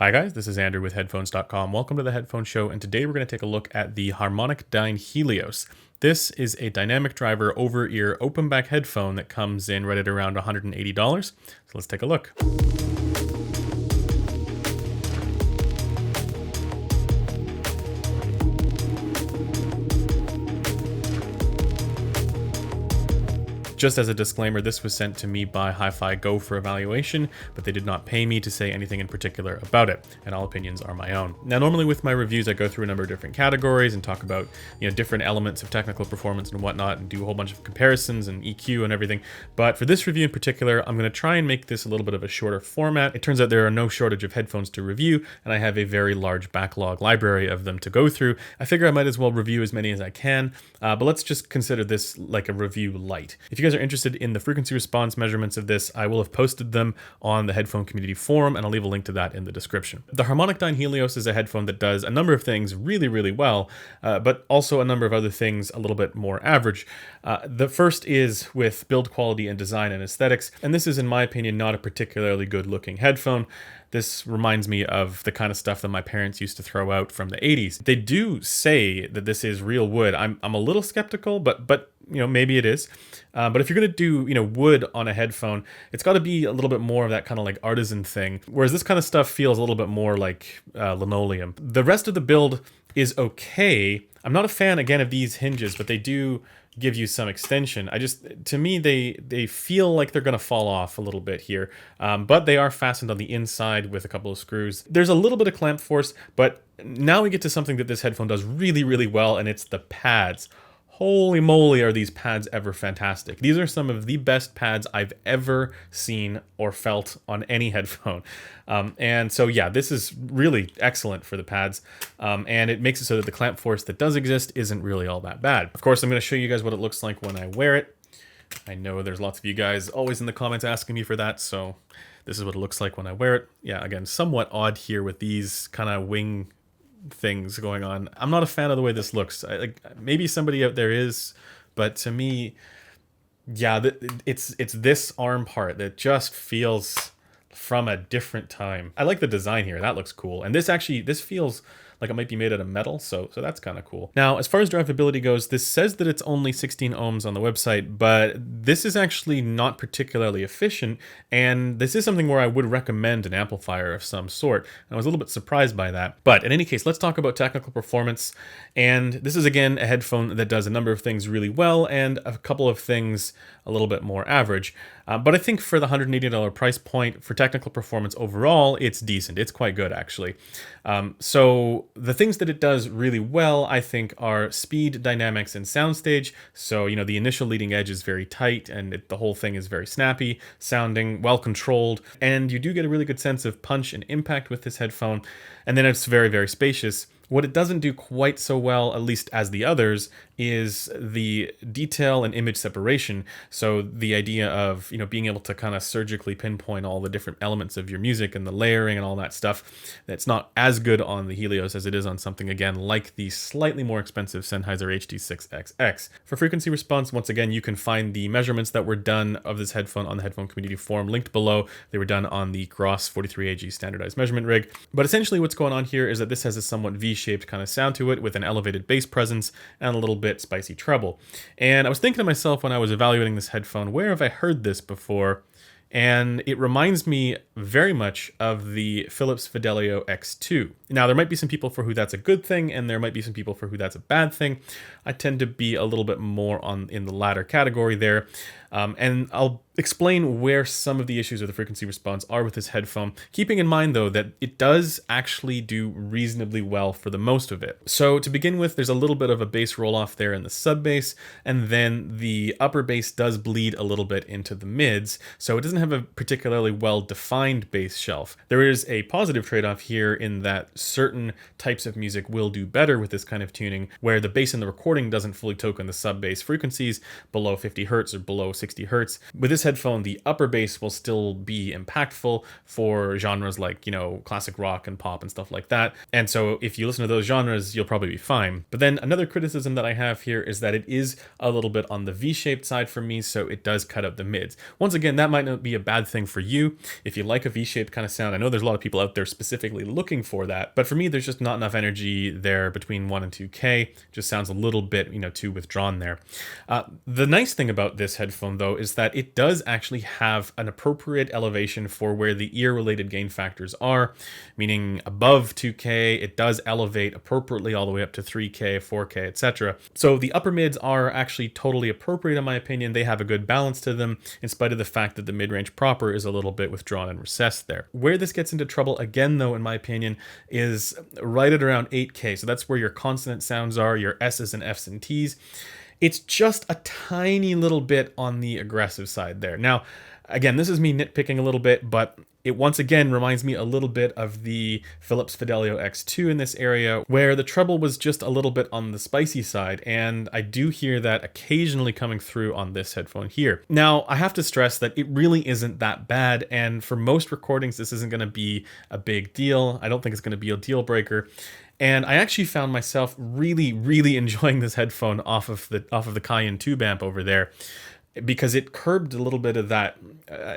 Hi guys, this is Andrew with Headphones.com. Welcome to the Headphone Show, and today we're going to take a look at the HarmonicDyne Helios. This is a dynamic driver over-ear open back headphone that comes in right at around $180. So let's take a look. Just as a disclaimer, this was sent to me by Hi-Fi Go for evaluation, but they did not pay me to say anything in particular about it, and all opinions are my own. Now, normally with my reviews, I go through a number of different categories and talk about, different elements of technical performance and whatnot, and do a whole bunch of comparisons and EQ and everything. But for this review in particular, I'm going to try and make this a little bit of a shorter format. It turns out there are no shortage of headphones to review, and I have a very large backlog library of them to go through. I figure I might as well review as many as I can, but let's just consider this like a review light. If you guys are interested in the frequency response measurements of this, I will have posted them on the headphone community forum, and I'll leave a link to that in the description. The HarmonicDyne Helios is a headphone that does a number of things really, really well, but also a number of other things a little bit more average. The first is with build quality and design and aesthetics, and this is, in my opinion, not a particularly good looking headphone. This reminds me of the kind of stuff that my parents used to throw out from the 80s. They do say that this is real wood. I'm a little skeptical, but maybe it is. But if you're going to do, wood on a headphone, it's got to be a little bit more of that kind of like artisan thing. Whereas this kind of stuff feels a little bit more like linoleum. The rest of the build is okay. I'm not a fan, again, of these hinges, but they do give you some extension. To me, they feel like they're going to fall off a little bit here, but they are fastened on the inside with a couple of screws. There's a little bit of clamp force, but now we get to something that this headphone does really, really well, and it's the pads. Holy moly, are these pads ever fantastic. These are some of the best pads I've ever seen or felt on any headphone. And so, yeah, this is really excellent for the pads. And it makes it so that the clamp force that does exist isn't really all that bad. Of course, I'm going to show you guys what it looks like when I wear it. I know there's lots of you guys always in the comments asking me for that, so this is what it looks like when I wear it. Yeah, again, somewhat odd here with these kind of wing things going on. I'm not a fan of the way this looks. Maybe somebody out there is, but to me, yeah, it's this arm part that just feels from a different time. I like the design here. That looks cool. And this feels like it might be made out of metal, so that's kind of cool. Now, as far as drivability goes, this says that it's only 16 ohms on the website, but this is actually not particularly efficient, and this is something where I would recommend an amplifier of some sort. And I was a little bit surprised by that. But in any case, let's talk about technical performance. And this is, again, a headphone that does a number of things really well and a couple of things a little bit more average. But I think for the $180 price point, for technical performance overall, it's decent. It's quite good, actually. So the things that it does really well, I think, are speed, dynamics, and soundstage. So, the initial leading edge is very tight, and the whole thing is very snappy, sounding, well controlled, and you do get a really good sense of punch and impact with this headphone. And then it's very, very spacious. What it doesn't do quite so well, at least as the others, is the detail and image separation. So the idea of, being able to kind of surgically pinpoint all the different elements of your music and the layering and all that stuff, that's not as good on the Helios as it is on something, again, like the slightly more expensive Sennheiser HD6XX. For frequency response, once again, you can find the measurements that were done of this headphone on the headphone community forum linked below. They were done on the Gross 43AG standardized measurement rig. But essentially what's going on here is that this has a somewhat V-shaped kind of sound to it with an elevated bass presence and a little bit spicy treble. And I was thinking to myself when I was evaluating this headphone, where have I heard this before? And it reminds me very much of the Philips Fidelio X2. Now, there might be some people for who that's a good thing, and there might be some people for who that's a bad thing. I tend to be a little bit more in the latter category there. And I'll explain where some of the issues with the frequency response are with this headphone, keeping in mind, though, that it does actually do reasonably well for the most of it. So to begin with, there's a little bit of a bass roll-off there in the sub bass, and then the upper bass does bleed a little bit into the mids, so it doesn't have a particularly well-defined bass shelf. There is a positive trade-off here in that certain types of music will do better with this kind of tuning, where the bass in the recording doesn't fully token the sub bass frequencies below 50 hertz or below 60 hertz. With this headphone, the upper bass will still be impactful for genres like, you know, classic rock and pop and stuff like that. And so if you listen to those genres, you'll probably be fine. But then another criticism that I have here is that it is a little bit on the V-shaped side for me, so it does cut out the mids. Once again, that might not be a bad thing for you if you like a V-shaped kind of sound. I know there's a lot of people out there specifically looking for that, but for me, there's just not enough energy there between 1 and 2K. Just sounds a little bit, you know, too withdrawn there. The nice thing about this headphone, though, is that it does actually have an appropriate elevation for where the ear-related gain factors are, meaning above 2K, it does elevate appropriately all the way up to 3K, 4K, etc. So the upper mids are actually totally appropriate in my opinion. They have a good balance to them, in spite of the fact that the mid-range proper is a little bit withdrawn and recessed there. Where this gets into trouble again, though, in my opinion, is right at around 8K. So that's where your consonant sounds are, your S's and F's and T's. It's just a tiny little bit on the aggressive side there. Now, again, this is me nitpicking a little bit, but it once again reminds me a little bit of the Philips Fidelio X2 in this area, where the treble was just a little bit on the spicy side, and I do hear that occasionally coming through on this headphone here. Now, I have to stress that it really isn't that bad, and for most recordings, this isn't going to be a big deal. I don't think it's going to be a deal breaker. And I actually found myself really enjoying this headphone off of the Cayenne tube amp over there, because it curbed a little bit of that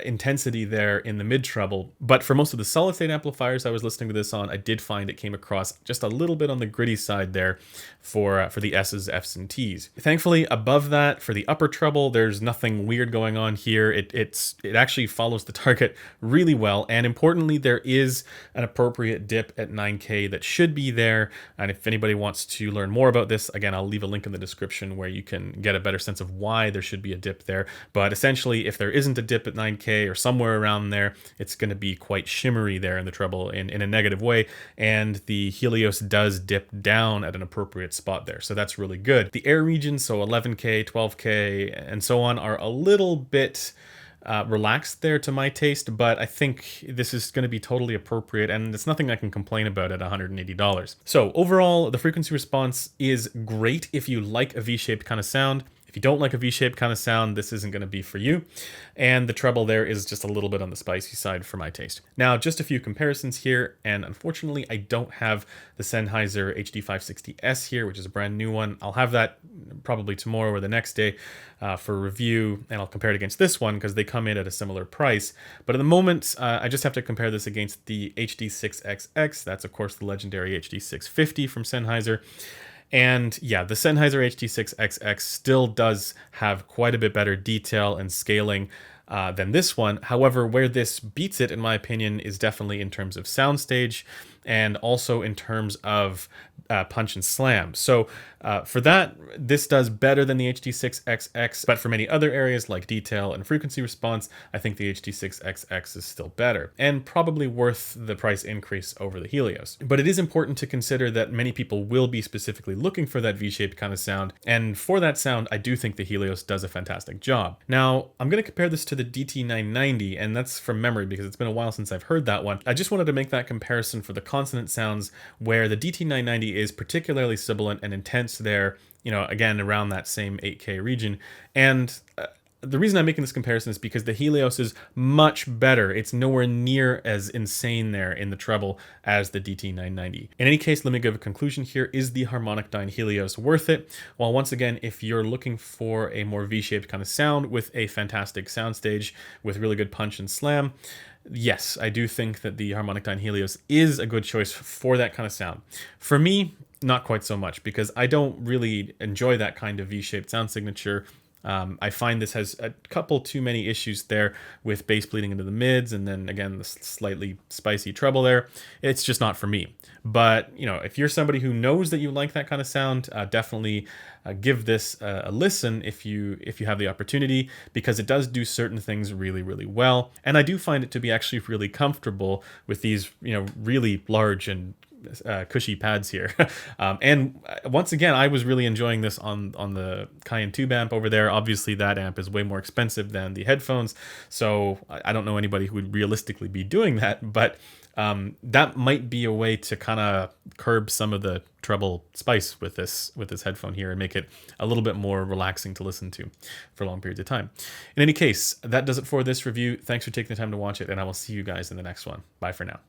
intensity there in the mid treble. But for most of the solid state amplifiers I was listening to this on, I did find it came across just a little bit on the gritty side there for the S's, F's, and T's. Thankfully, above that, for the upper treble, there's nothing weird going on here. It actually follows the target really well, and importantly, there is an appropriate dip at 9K that should be there. And if anybody wants to learn more about this, again, I'll leave a link in the description where you can get a better sense of why there should be a dip there. But essentially, if there isn't a dip at 9K or somewhere around there, it's going to be quite shimmery there in the treble in a negative way, and the Helios does dip down at an appropriate spot there, so that's really good. The air regions, so 11K, 12K, and so on, are a little bit relaxed there to my taste, but I think this is going to be totally appropriate, and it's nothing I can complain about at $180. So overall, the frequency response is great if you like a V-shaped kind of sound. If you don't like a V-shaped kind of sound, this isn't going to be for you. And the treble there is just a little bit on the spicy side for my taste. Now, just a few comparisons here, and unfortunately, I don't have the Sennheiser HD560S here, which is a brand new one. I'll have that probably tomorrow or the next day for review, and I'll compare it against this one because they come in at a similar price. But at the moment, I just have to compare this against the HD6XX. That's, of course, the legendary HD650 from Sennheiser. And yeah, the Sennheiser HD6XX still does have quite a bit better detail and scaling than this one. However, where this beats it, in my opinion, is definitely in terms of soundstage and also in terms of punch and slam. So for that, this does better than the HD6XX, but for many other areas like detail and frequency response, I think the HD6XX is still better and probably worth the price increase over the Helios. But it is important to consider that many people will be specifically looking for that V-shaped kind of sound, and for that sound, I do think the Helios does a fantastic job. Now, I'm going to compare this to the DT990, and that's from memory because it's been a while since I've heard that one. I just wanted to make that comparison for the consonant sounds, where the DT990 is particularly sibilant and intense there, you know, again, around that same 8K region. And the reason I'm making this comparison is because the Helios is much better. It's nowhere near as insane there in the treble as the DT990. In any case, let me give a conclusion here. Is the HarmonicDyne Helios worth it? Well, once again, if you're looking for a more V-shaped kind of sound with a fantastic soundstage with really good punch and slam, yes, I do think that the HarmonicDyne Helios is a good choice for that kind of sound. For me, not quite so much, because I don't really enjoy that kind of V-shaped sound signature. I find this has a couple too many issues there with bass bleeding into the mids, and then again the slightly spicy treble there. It's just not for me. But you know, if you're somebody who knows that you like that kind of sound, definitely give this a listen if you have the opportunity, because it does do certain things really well. And I do find it to be actually really comfortable with these, you know, really large and cushy pads here. And once again, I was really enjoying this on the Cayenne tube amp over there. Obviously that amp is way more expensive than the headphones, so I don't know anybody who would realistically be doing that, but That might be a way to kind of curb some of the treble spice with this headphone here and make it a little bit more relaxing to listen to for long periods of time. In any case, that does it for this review. Thanks for taking the time to watch it, and I will see you guys in the next one. Bye for now.